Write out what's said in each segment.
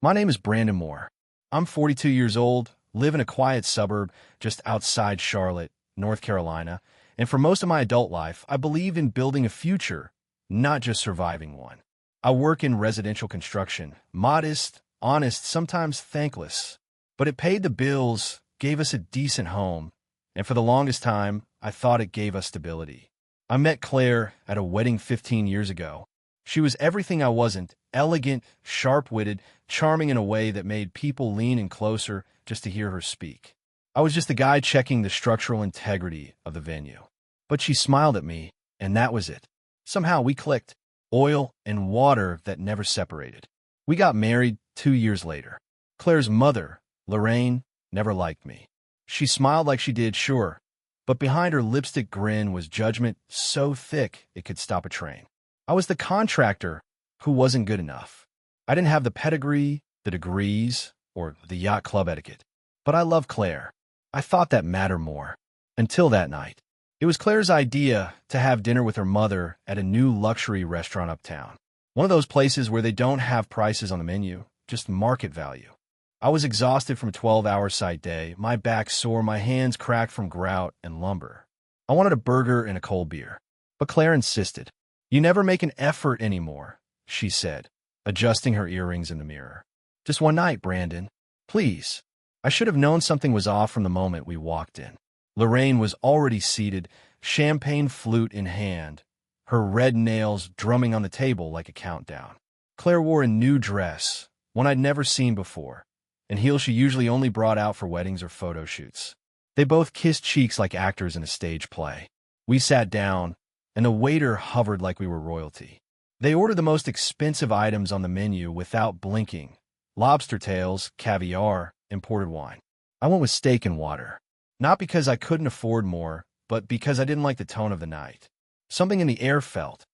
My name is Brandon Moore. I'm 42 years old, live in a quiet suburb just outside Charlotte, North Carolina, and for most of my adult life, I believe in building a future, not just surviving one. I work in residential construction, modest, honest, sometimes thankless, but it paid the bills, gave us a decent home, and for the longest time, I thought it gave us stability. I met Claire at a wedding 15 years ago. She was everything I wasn't: elegant, sharp-witted, charming in a way that made people lean in closer just to hear her speak. I was just the guy checking the structural integrity of the venue. But she smiled at me, and that was it. Somehow we clicked. Oil and water that never separated. We got married 2 years later. Claire's mother, Lorraine, never liked me. She smiled like she did, sure, but behind her lipstick grin was judgment so thick it could stop a train. I was the contractor who wasn't good enough. I didn't have the pedigree, the degrees, or the yacht club etiquette. But I loved Claire. I thought that mattered more. Until that night. It was Claire's idea to have dinner with her mother at a new luxury restaurant uptown. One of those places where they don't have prices on the menu, just market value. I was exhausted from a 12-hour site day, my back sore, my hands cracked from grout and lumber. I wanted a burger and a cold beer. But Claire insisted. "You never make an effort anymore," she said, adjusting her earrings in the mirror. "Just one night, Brandon. Please." I should have known something was off from the moment we walked in. Lorraine was already seated, champagne flute in hand, her red nails drumming on the table like a countdown. Claire wore a new dress, one I'd never seen before, and heels she usually only brought out for weddings or photo shoots. They both kissed cheeks like actors in a stage play. We sat down, and the waiter hovered like we were royalty. They ordered the most expensive items on the menu without blinking: lobster tails, caviar, imported wine. I went with steak and water. Not because I couldn't afford more, but because I didn't like the tone of the night. Something in the air felt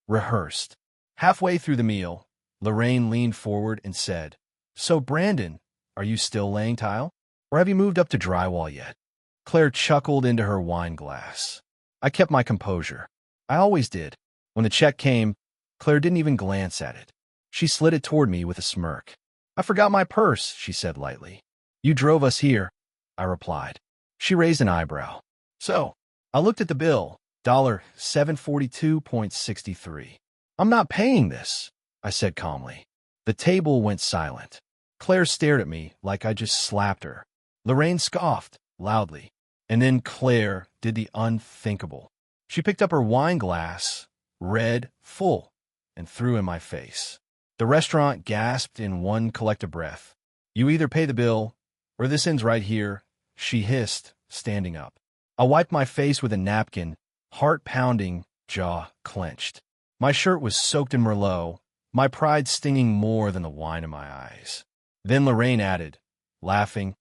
rehearsed. Halfway through the meal, Lorraine leaned forward and said, "So, Brandon, are you still laying tile? Or have you moved up to drywall yet?" Claire chuckled into her wine glass. I kept my composure. I always did. When the check came, Claire didn't even glance at it. She slid it toward me with a smirk. "I forgot my purse," she said lightly. "You drove us here," I replied. She raised an eyebrow. "So?" I looked at the bill, $742.63. "I'm not paying this," I said calmly. The table went silent. Claire stared at me like I just slapped her. Lorraine scoffed loudly. And then Claire did the unthinkable. She picked up her wine glass, red, full, and threw in my face. The restaurant gasped in one collective breath. "You either pay the bill, or this ends right here," she hissed, standing up. I wiped my face with a napkin, heart pounding, jaw clenched. My shirt was soaked in Merlot, my pride stinging more than the wine in my eyes. Then Lorraine added, laughing,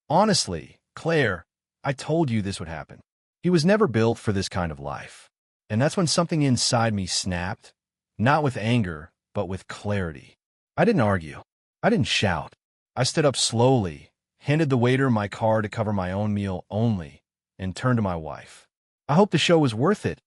"Honestly, Claire, I told you this would happen. He was never built for this kind of life." And that's when something inside me snapped, not with anger, but with clarity. I didn't argue. I didn't shout. I stood up slowly, handed the waiter my card to cover my own meal only, and turned to my wife. "I hope the show was worth it,"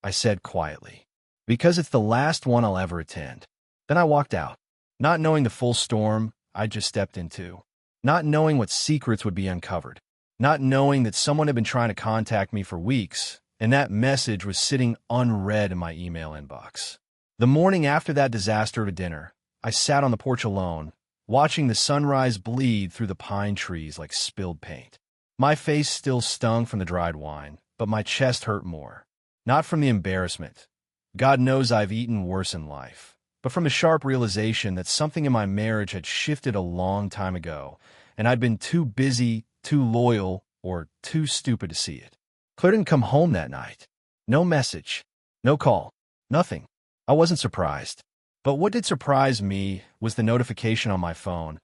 I said quietly, "because it's the last one I'll ever attend." Then I walked out, not knowing the full storm I just stepped into, not knowing what secrets would be uncovered, not knowing that someone had been trying to contact me for weeks, and that message was sitting unread in my email inbox. The morning after that disaster at a dinner, I sat on the porch alone, watching the sunrise bleed through the pine trees like spilled paint. My face still stung from the dried wine, but my chest hurt more. Not from the embarrassment. God knows I've eaten worse in life. But from the sharp realization that something in my marriage had shifted a long time ago, and I'd been too busy, too loyal, or too stupid to see it. Claire didn't come home that night. No message. No call. Nothing. I wasn't surprised. But what did surprise me was the notification on my phone,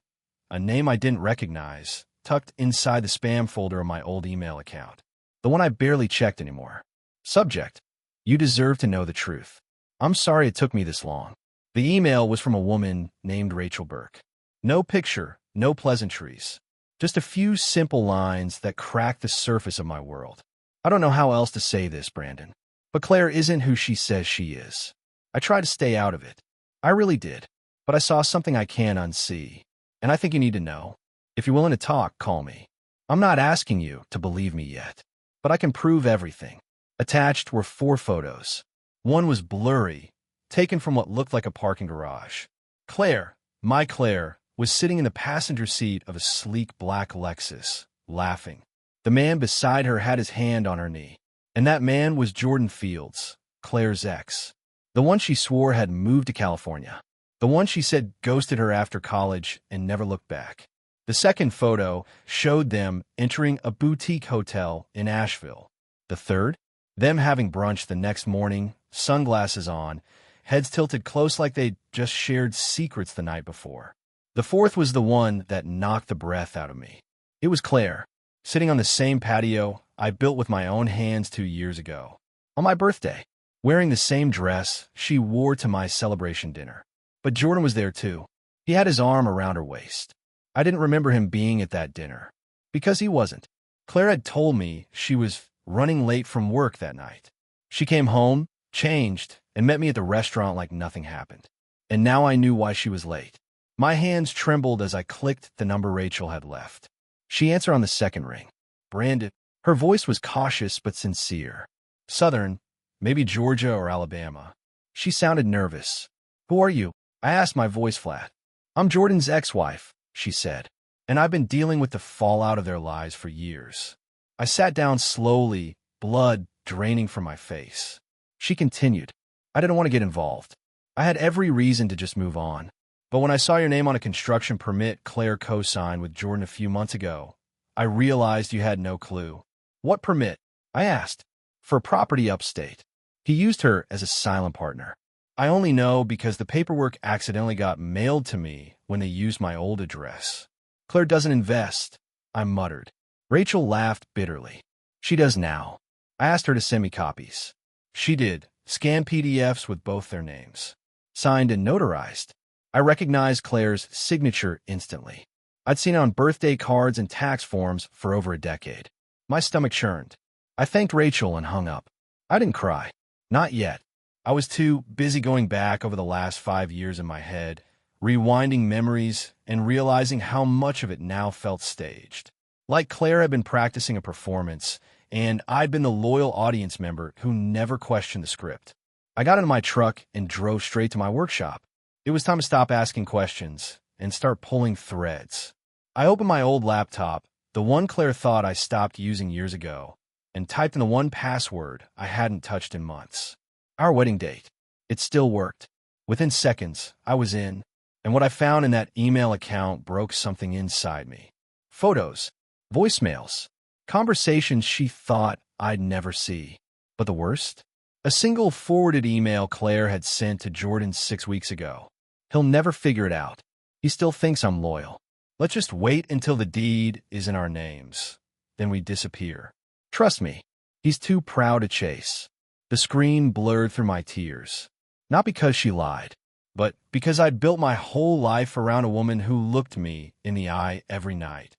a name I didn't recognize, tucked inside the spam folder of my old email account, the one I barely checked anymore. Subject: "You deserve to know the truth. I'm sorry it took me this long." The email was from a woman named Rachel Burke. No picture, no pleasantries. Just a few simple lines that cracked the surface of my world. I don't know how else to say this, Brandon, but Claire isn't who she says she is. I tried to stay out of it. I really did. But I saw something I can't unsee. and I think you need to know. If you're willing to talk, call me. I'm not asking you to believe me yet, but I can prove everything. Attached were 4 photos. One was blurry, taken from what looked like a parking garage. Claire, my Claire, was sitting in the passenger seat of a sleek black Lexus, laughing. The man beside her had his hand on her knee. And that man was Jordan Fields, Claire's ex. The one she swore had moved to California. The one she said ghosted her after college and never looked back. The second photo showed them entering a boutique hotel in Asheville. The third, them having brunch the next morning, sunglasses on, heads tilted close like they'd just shared secrets the night before. The fourth was the one that knocked the breath out of me. It was Claire, sitting on the same patio I built with my own hands 2 years ago. On my birthday, wearing the same dress she wore to my celebration dinner. But Jordan was there too. He had his arm around her waist. I didn't remember him being at that dinner, because he wasn't. Claire had told me she was running late from work that night. She came home, changed, and met me at the restaurant like nothing happened. And now I knew why she was late. My hands trembled as I clicked the number Rachel had left. She answered on the second ring. Brandon. Her voice was cautious but sincere. Southern, maybe Georgia or Alabama. She sounded nervous. Who are you? I asked, my voice flat. I'm Jordan's ex-wife, she said, and I've been dealing with the fallout of their lives for years. I sat down slowly, blood draining from my face. She continued. I didn't want to get involved. I had every reason to just move on. But when I saw your name on a construction permit Claire co-signed with Jordan a few months ago, I realized you had no clue. What permit? I asked. For property upstate. He used her as a silent partner. I only know because the paperwork accidentally got mailed to me when they used my old address. Claire doesn't invest, I muttered. Rachel laughed bitterly. She does now. I asked her to send me copies. She did, scanned PDFs with both their names. Signed and notarized. I recognized Claire's signature instantly. I'd seen it on birthday cards and tax forms for over a decade. My stomach churned. I thanked Rachel and hung up. I didn't cry. Not yet. I was too busy going back over the last 5 years in my head, rewinding memories and realizing how much of it now felt staged. Like Claire had been practicing a performance, and I'd been the loyal audience member who never questioned the script. I got into my truck and drove straight to my workshop. It was time to stop asking questions and start pulling threads. I opened my old laptop, the one Claire thought I stopped using years ago, and typed in the one password I hadn't touched in months. Our wedding date. It still worked. Within seconds, I was in, and what I found in that email account broke something inside me. Photos, voicemails, conversations she thought I'd never see. But the worst? A single forwarded email Claire had sent to Jordan 6 weeks ago. He'll never figure it out. He still thinks I'm loyal. Let's just wait until the deed is in our names. Then we disappear. Trust me, he's too proud to chase. The screen blurred through my tears. Not because she lied, but because I'd built my whole life around a woman who looked me in the eye every night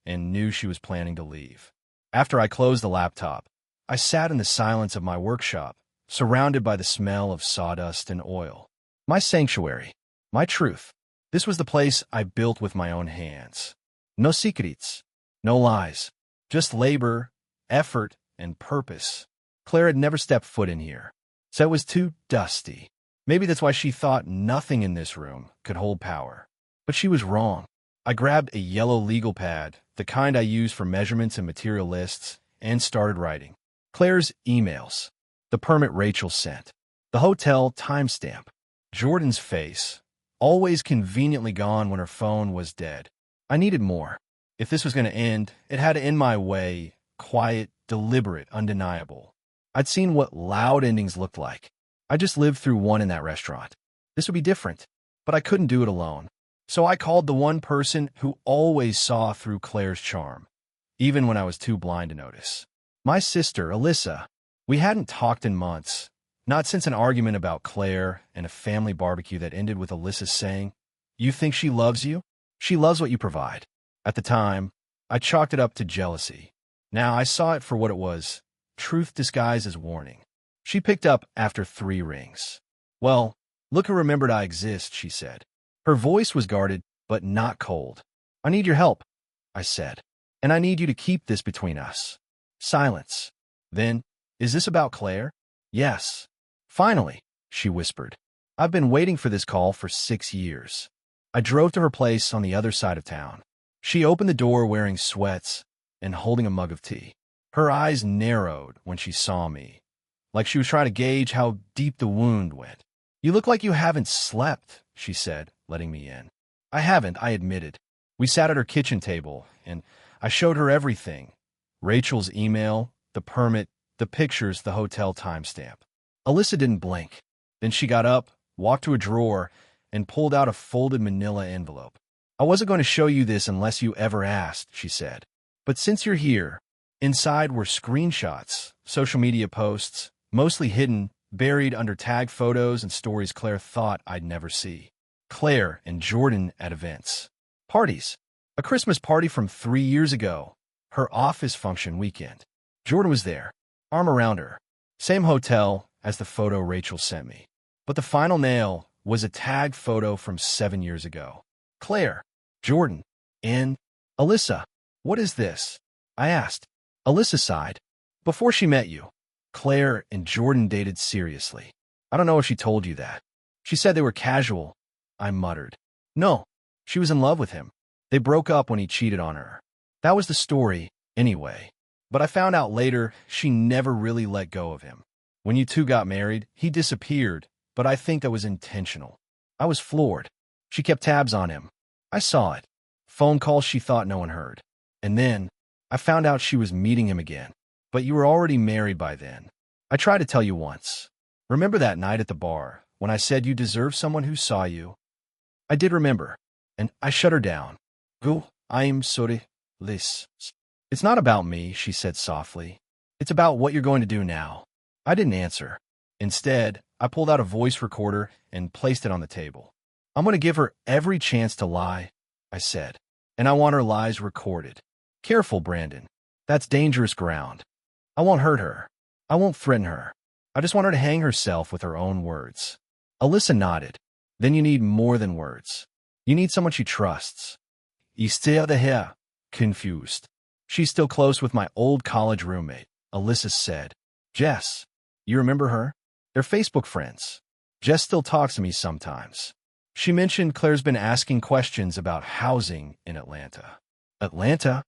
and knew she was planning to leave. After I closed the laptop, I sat in the silence of my workshop, surrounded by the smell of sawdust and oil. My sanctuary, my truth. This was the place I built with my own hands. No secrets, no lies, just labor, effort, and purpose. Claire had never stepped foot in here, so it was too dusty. Maybe that's why she thought nothing in this room could hold power. But she was wrong. I grabbed a yellow legal pad, the kind I use for measurements and material lists, and started writing. Claire's emails, the permit Rachel sent, the hotel timestamp, Jordan's face, always conveniently gone when her phone was dead. I needed more. If this was going to end, it had to end my way, quiet, deliberate, undeniable. I'd seen what loud endings looked like. I just lived through one in that restaurant. This would be different, but I couldn't do it alone. So I called the one person who always saw through Claire's charm, even when I was too blind to notice. My sister, Alyssa. We hadn't talked in months, not since an argument about Claire and a family barbecue that ended with Alyssa saying, "You think she loves you? She loves what you provide." At the time, I chalked it up to jealousy. Now I saw it for what it was, truth disguised as warning. She picked up after 3 rings. "Well, look who remembered I exist," she said. Her voice was guarded, but not cold. I need your help, I said. And I need you to keep this between us. Silence. Then, is this about Claire? Yes. Finally, she whispered. I've been waiting for this call for 6 years. I drove to her place on the other side of town. She opened the door wearing sweats and holding a mug of tea. Her eyes narrowed when she saw me, like she was trying to gauge how deep the wound went. You look like you haven't slept, she said, letting me in. I haven't, I admitted. We sat at her kitchen table, and I showed her everything. Rachel's email, the permit, the pictures, the hotel timestamp. Alyssa didn't blink. Then she got up, walked to a drawer, and pulled out a folded manila envelope. I wasn't going to show you this unless you ever asked, she said. But since you're here, inside were screenshots, social media posts, mostly hidden, buried under tagged photos and stories Claire thought I'd never see. Claire and Jordan at events. Parties. A Christmas party from 3 years ago. Her office function weekend. Jordan was there, arm around her. Same hotel as the photo Rachel sent me. But the final nail was a tagged photo from 7 years ago. Claire, Jordan, and Alyssa. What is this? I asked. Alyssa sighed. Before she met you, Claire and Jordan dated seriously. I don't know if she told you that. She said they were casual. I muttered. No, she was in love with him. They broke up when he cheated on her. That was the story, anyway. But I found out later she never really let go of him. When you two got married, he disappeared, but I think that was intentional. I was floored. She kept tabs on him. I saw it. Phone calls she thought no one heard. And then, I found out she was meeting him again. But you were already married by then. I tried to tell you once. Remember that night at the bar, when I said you deserve someone who saw you? I did remember, and I shut her down. Go, I'm sorry, Liz. It's not about me, she said softly. It's about what you're going to do now. I didn't answer. Instead, I pulled out a voice recorder and placed it on the table. I'm going to give her every chance to lie, I said. And I want her lies recorded. Careful, Brandon. That's dangerous ground. I won't hurt her. I won't threaten her. I just want her to hang herself with her own words. Alyssa nodded. Then you need more than words. You need someone she trusts. You stay here, confused. She's still close with my old college roommate, Alyssa said. Jess. You remember her? They're Facebook friends. Jess still talks to me sometimes. She mentioned Claire's been asking questions about housing in Atlanta. Atlanta?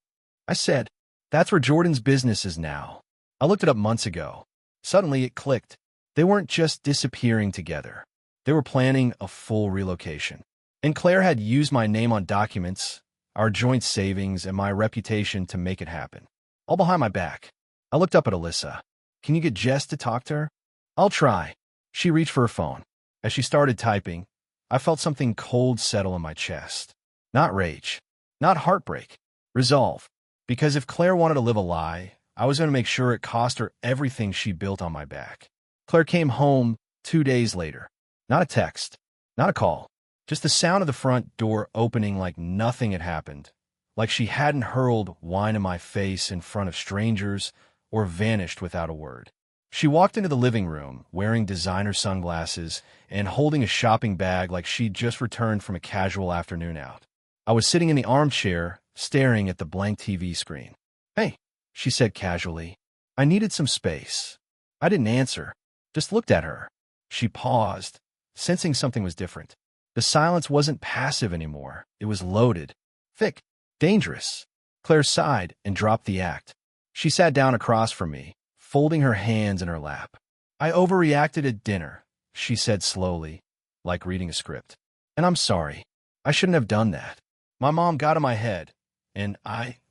I said, that's where Jordan's business is now. I looked it up months ago. Suddenly it clicked. They weren't just disappearing together. They were planning a full relocation. And Claire had used my name on documents, our joint savings, and my reputation to make it happen. All behind my back. I looked up at Alyssa. Can you get Jess to talk to her? I'll try. She reached for her phone. As she started typing, I felt something cold settle in my chest. Not rage. Not heartbreak. Resolve. Because if Claire wanted to live a lie, I was going to make sure it cost her everything she built on my back. Claire came home 2 days later. Not a text. Not a call. Just the sound of the front door opening like nothing had happened. Like she hadn't hurled wine in my face in front of strangers or vanished without a word. She walked into the living room, wearing designer sunglasses and holding a shopping bag like she'd just returned from a casual afternoon out. I was sitting in the armchair, staring at the blank TV screen. Hey, she said casually. I needed some space. I didn't answer, just looked at her. She paused, sensing something was different. The silence wasn't passive anymore. It was loaded, thick, dangerous. Claire sighed and dropped the act. She sat down across from me, folding her hands in her lap. I overreacted at dinner, she said slowly, like reading a script. And I'm sorry. I shouldn't have done that. My mom got in my head, and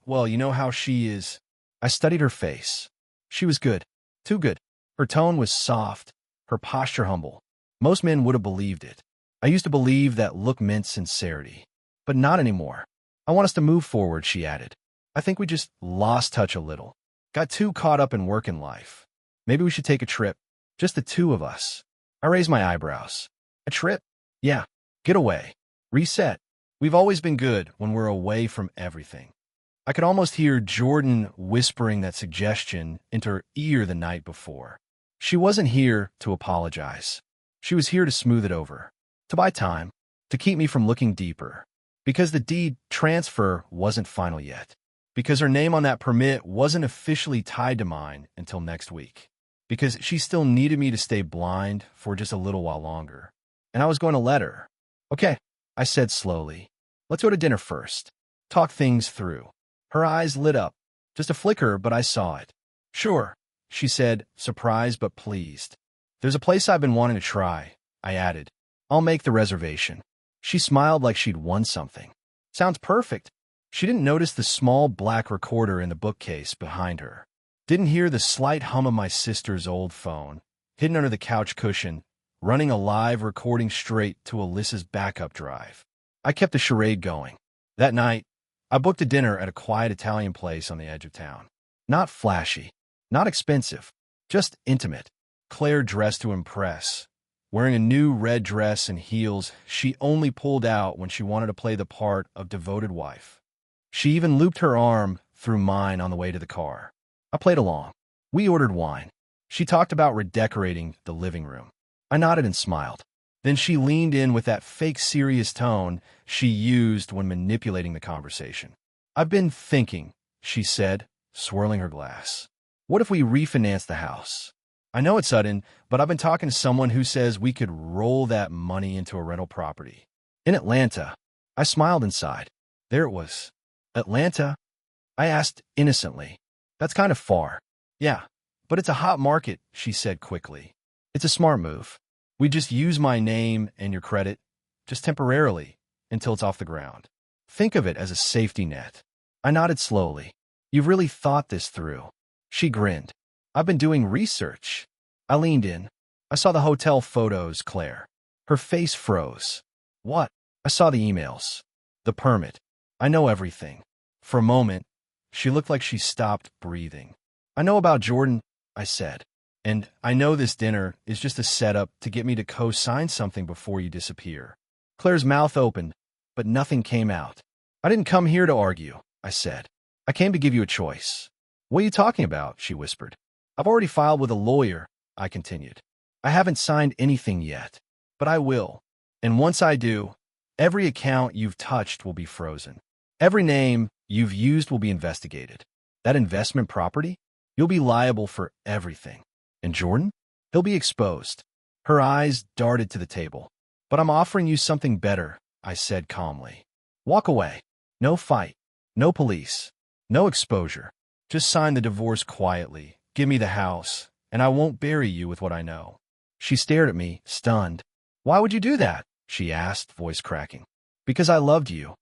well, you know how she is. I studied her face. She was good. Too good. Her tone was soft, her posture humble. Most men would have believed it. I used to believe that look meant sincerity. But not anymore. I want us to move forward, she added. I think we just lost touch a little. Got too caught up in work and life. Maybe we should take a trip. Just the two of us. I raised my eyebrows. A trip? Yeah. Get away. Reset. We've always been good when we're away from everything. I could almost hear Jordan whispering that suggestion into her ear the night before. She wasn't here to apologize. She was here to smooth it over. To buy time. To keep me from looking deeper. Because the deed transfer wasn't final yet. Because her name on that permit wasn't officially tied to mine until next week. Because she still needed me to stay blind for just a little while longer. And I was going to let her. Okay, I said slowly. Let's go to dinner first. Talk things through. Her eyes lit up. Just a flicker, but I saw it. Sure, she said, surprised but pleased. There's a place I've been wanting to try, I added. I'll make the reservation. She smiled like she'd won something. Sounds perfect. She didn't notice the small black recorder in the bookcase behind her. Didn't hear the slight hum of my sister's old phone, hidden under the couch cushion, running a live recording straight to Alyssa's backup drive. I kept the charade going. That night, I booked a dinner at a quiet Italian place on the edge of town. Not flashy, not expensive, just intimate. Claire dressed to impress, wearing a new red dress and heels she only pulled out when she wanted to play the part of devoted wife. She even looped her arm through mine on the way to the car. I played along. We ordered wine. She talked about redecorating the living room. I nodded and smiled. Then she leaned in with that fake serious tone she used when manipulating the conversation. I've been thinking, she said, swirling her glass. What if we refinance the house? I know it's sudden, but I've been talking to someone who says we could roll that money into a rental property. In Atlanta. I smiled inside. There it was. Atlanta? I asked innocently. That's kind of far. Yeah, but it's a hot market, she said quickly. It's a smart move. We just use my name and your credit, just temporarily, until it's off the ground. Think of it as a safety net. I nodded slowly. You've really thought this through. She grinned. I've been doing research. I leaned in. I saw the hotel photos, Claire. Her face froze. What? I saw the emails. The permit. I know everything. For a moment, she looked like she stopped breathing. I know about Jordan, I said. And I know this dinner is just a setup to get me to co-sign something before you disappear. Claire's mouth opened, but nothing came out. I didn't come here to argue, I said. I came to give you a choice. What are you talking about? She whispered. I've already filed with a lawyer, I continued. I haven't signed anything yet, but I will. And once I do, every account you've touched will be frozen. Every name you've used will be investigated. That investment property? You'll be liable for everything. And Jordan? He'll be exposed. Her eyes darted to the table. But I'm offering you something better, I said calmly. Walk away. No fight. No police. No exposure. Just sign the divorce quietly. Give me the house, and I won't bury you with what I know. She stared at me, stunned. Why would you do that? She asked, voice cracking. Because I loved you,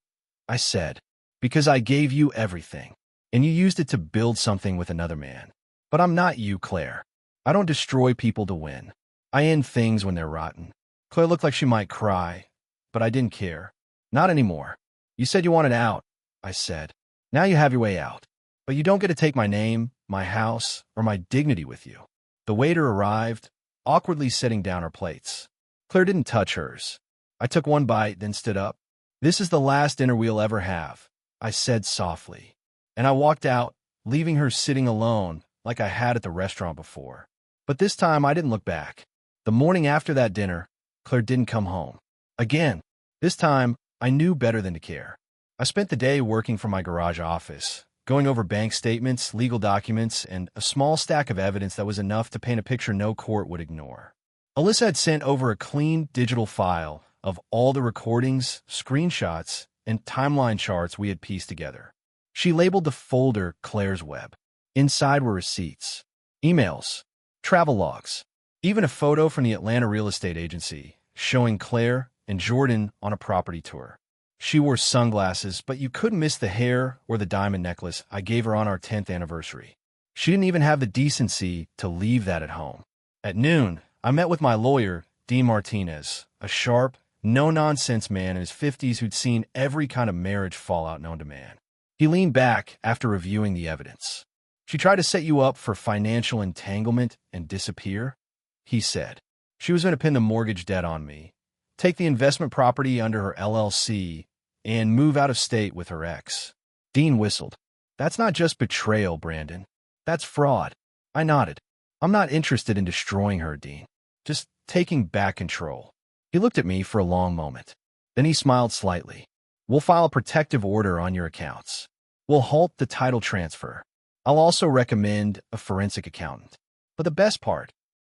I said. Because I gave you everything, and you used it to build something with another man. But I'm not you, Claire. I don't destroy people to win. I end things when they're rotten. Claire looked like she might cry, but I didn't care. Not anymore. You said you wanted out, I said. Now you have your way out. But you don't get to take my name, my house, or my dignity with you. The waiter arrived, awkwardly setting down our plates. Claire didn't touch hers. I took one bite, then stood up. This is the last dinner we'll ever have, I said softly. And I walked out, leaving her sitting alone like I had at the restaurant before. But this time I didn't look back. The morning after that dinner, Claire didn't come home. Again, this time I knew better than to care. I spent the day working from my garage office, going over bank statements, legal documents, and a small stack of evidence that was enough to paint a picture no court would ignore. Alyssa had sent over a clean digital file of all the recordings, screenshots, and timeline charts we had pieced together. She labeled the folder Claire's Web. Inside were receipts, emails, travel logs, even a photo from the Atlanta real estate agency showing Claire and Jordan on a property tour. She wore sunglasses, but you couldn't miss the hair or the diamond necklace I gave her on our 10th anniversary. She didn't even have the decency to leave that at home. At noon, I met with my lawyer, Dean Martinez, a sharp, no-nonsense man in his 50s who'd seen every kind of marriage fallout known to man. He leaned back after reviewing the evidence. She tried to set you up for financial entanglement and disappear, he said. She was going to pin the mortgage debt on me, take the investment property under her LLC, and move out of state with her ex. Dean whistled. That's not just betrayal, Brandon. That's fraud. I nodded. I'm not interested in destroying her, Dean. Just taking back control. He looked at me for a long moment. Then he smiled slightly. We'll file a protective order on your accounts. We'll halt the title transfer. I'll also recommend a forensic accountant. But the best part,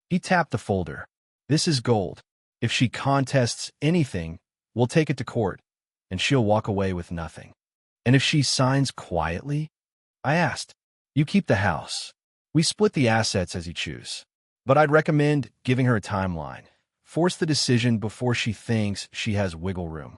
he tapped the folder. This is gold. If she contests anything, we'll take it to court, and she'll walk away with nothing. And if she signs quietly? I asked. You keep the house. We split the assets as you choose. But I'd recommend giving her a timeline. Force the decision before she thinks she has wiggle room.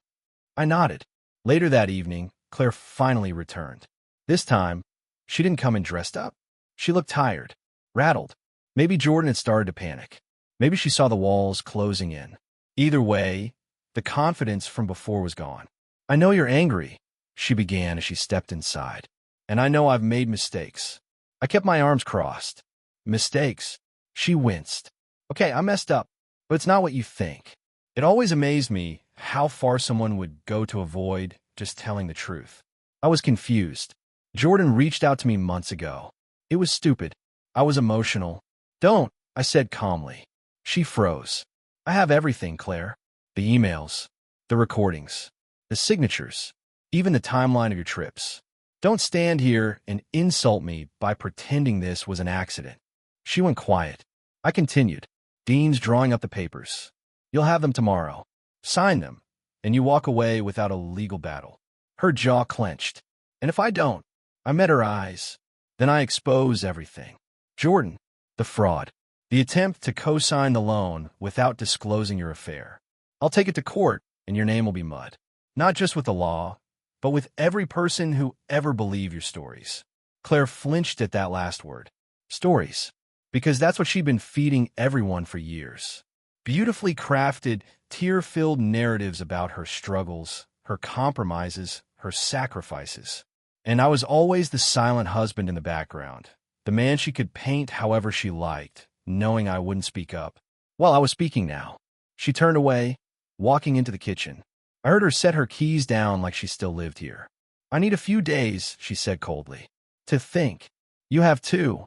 I nodded. Later that evening, Claire finally returned. This time, she didn't come in dressed up. She looked tired, rattled. Maybe Jordan had started to panic. Maybe she saw the walls closing in. Either way, the confidence from before was gone. I know you're angry, she began as she stepped inside. And I know I've made mistakes. I kept my arms crossed. Mistakes? She winced. Okay, I messed up, but it's not what you think. It always amazed me how far someone would go to avoid just telling the truth. I was confused. Jordan reached out to me months ago. It was stupid. I was emotional. Don't, I said calmly. She froze. I have everything, Claire. The emails, the recordings, the signatures, even the timeline of your trips. Don't stand here and insult me by pretending this was an accident. She went quiet. I continued. Dean's drawing up the papers. You'll have them tomorrow. Sign them, and you walk away without a legal battle. Her jaw clenched. And if I don't? I met her eyes. Then I expose everything. Jordan, the fraud. The attempt to co-sign the loan without disclosing your affair. I'll take it to court, and your name will be mud. Not just with the law, but with every person who ever believed your stories. Claire flinched at that last word. Stories. Because that's what she'd been feeding everyone for years. Beautifully crafted, tear-filled narratives about her struggles, her compromises, her sacrifices. And I was always the silent husband in the background, the man she could paint however she liked, knowing I wouldn't speak up. Well, I was speaking now. She turned away, walking into the kitchen. I heard her set her keys down like she still lived here. I need a few days, she said coldly. To think. You have too,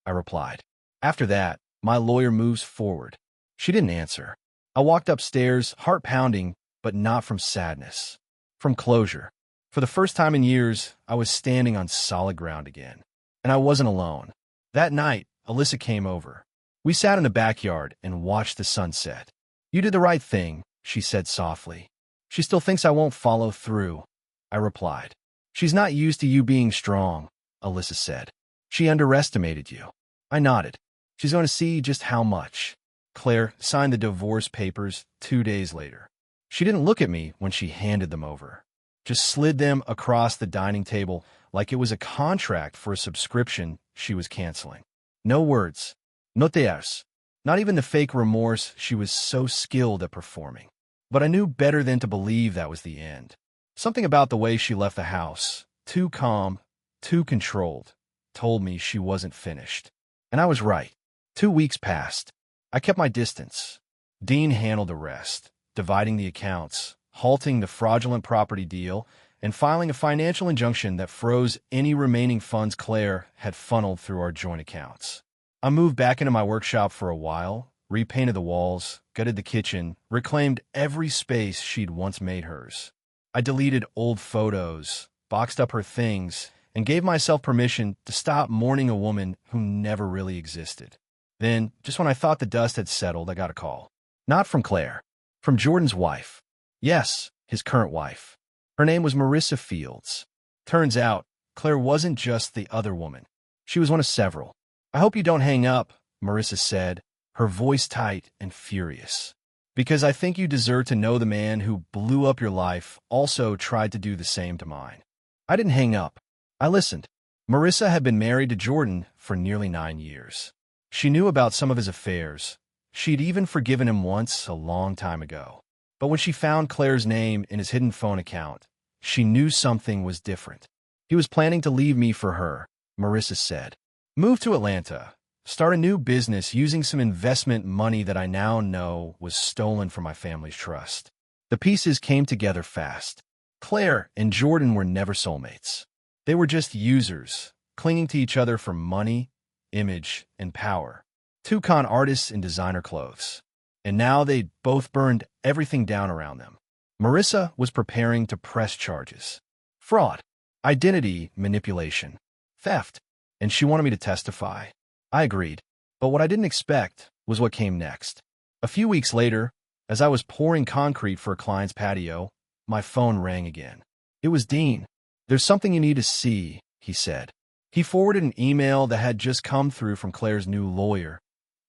I replied. After that, my lawyer moves forward. She didn't answer. I walked upstairs, heart pounding, but not from sadness. From closure. For the first time in years, I was standing on solid ground again. And I wasn't alone. That night, Alyssa came over. We sat in the backyard and watched the sunset. You did the right thing, she said softly. She still thinks I won't follow through, I replied. She's not used to you being strong, Alyssa said. She underestimated you. I nodded. She's going to see just how much. Claire signed the divorce papers 2 days later. She didn't look at me when she handed them over. Just slid them across the dining table like it was a contract for a subscription she was canceling. No words. No tears. Not even the fake remorse she was so skilled at performing. But I knew better than to believe that was the end. Something about the way she left the house, too calm, too controlled, told me she wasn't finished. And I was right. 2 weeks passed. I kept my distance. Dean handled the rest, dividing the accounts, halting the fraudulent property deal, and filing a financial injunction that froze any remaining funds Claire had funneled through our joint accounts. I moved back into my workshop for a while, repainted the walls, gutted the kitchen, reclaimed every space she'd once made hers. I deleted old photos, boxed up her things, and gave myself permission to stop mourning a woman who never really existed. Then, just when I thought the dust had settled, I got a call. Not from Claire. From Jordan's wife. Yes, his current wife. Her name was Marissa Fields. Turns out, Claire wasn't just the other woman. She was one of several. I hope you don't hang up, Marissa said, her voice tight and furious. Because I think you deserve to know the man who blew up your life also tried to do the same to mine. I didn't hang up. I listened. Marissa had been married to Jordan for nearly 9 years. She knew about some of his affairs. She'd even forgiven him once a long time ago. But when she found Claire's name in his hidden phone account, she knew something was different. He was planning to leave me for her, Marissa said. Move to Atlanta. Start a new business using some investment money that I now know was stolen from my family's trust. The pieces came together fast. Claire and Jordan were never soulmates. They were just users, clinging to each other for money, image, and power. Two con artists in designer clothes. And now they'd both burned everything down around them. Marissa was preparing to press charges. Fraud, identity manipulation, theft, and she wanted me to testify. I agreed, but what I didn't expect was what came next. A few weeks later, as I was pouring concrete for a client's patio, my phone rang again. It was Dean. "There's something you need to see," he said. He forwarded an email that had just come through from Claire's new lawyer,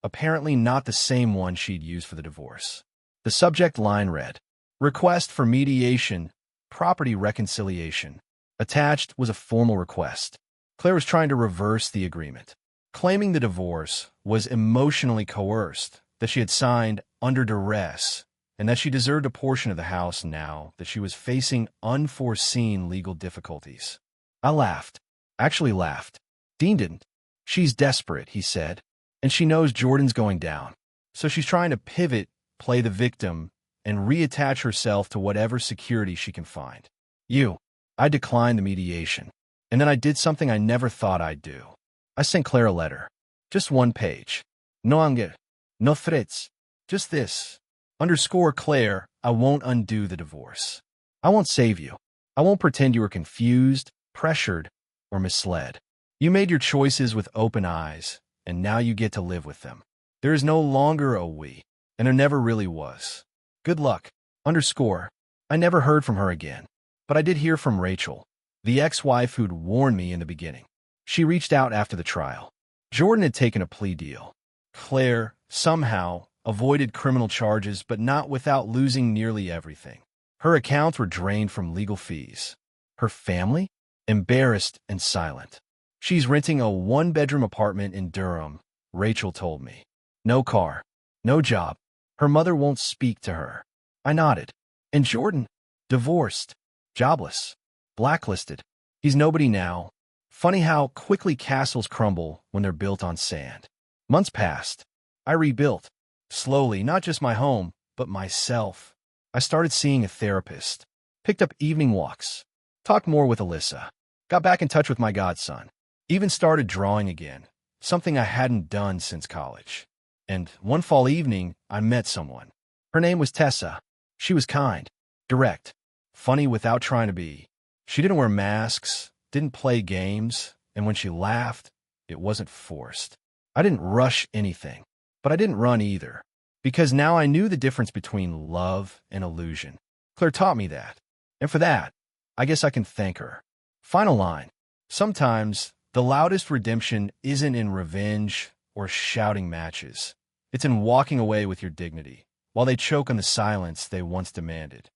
apparently not the same one she'd used for the divorce. The subject line read, "Request for mediation, property reconciliation." Attached was a formal request. Claire was trying to reverse the agreement, claiming the divorce was emotionally coerced, that she had signed under duress, and that she deserved a portion of the house now that she was facing unforeseen legal difficulties. I laughed. Actually laughed. Dean didn't. "She's desperate," he said, "and she knows Jordan's going down. So she's trying to pivot, play the victim, and reattach herself to whatever security she can find. I declined the mediation. And then I did something I never thought I'd do. I sent Claire a letter. Just one page. No anger. No threats. Just this. Claire, I won't undo the divorce. I won't save you. I won't pretend you were confused, pressured, or misled. You made your choices with open eyes, and now you get to live with them. There is no longer a we, and there never really was. Good luck. I never heard from her again. But I did hear from Rachel, the ex-wife who'd warned me in the beginning. She reached out after the trial. Jordan had taken a plea deal. Claire, somehow, avoided criminal charges, but not without losing nearly everything. Her accounts were drained from legal fees. Her family? Embarrassed and silent. She's renting a one-bedroom apartment in Durham, Rachel told me. No car. No job. Her mother won't speak to her. I nodded. And Jordan? Divorced. Jobless. Blacklisted. He's nobody now. Funny how quickly castles crumble when they're built on sand. Months passed. I rebuilt. Slowly, not just my home, but myself. I started seeing a therapist. Picked up evening walks. Talked more with Alyssa. Got back in touch with my godson. Even started drawing again, something I hadn't done since college. And one fall evening, I met someone. Her name was Tessa. She was kind, direct, funny without trying to be. She didn't wear masks, didn't play games, and when she laughed, it wasn't forced. I didn't rush anything, but I didn't run either, because now I knew the difference between love and illusion. Claire taught me that, and for that, I guess I can thank her. Final line. Sometimes, the loudest redemption isn't in revenge or shouting matches. It's in walking away with your dignity, while they choke on the silence they once demanded.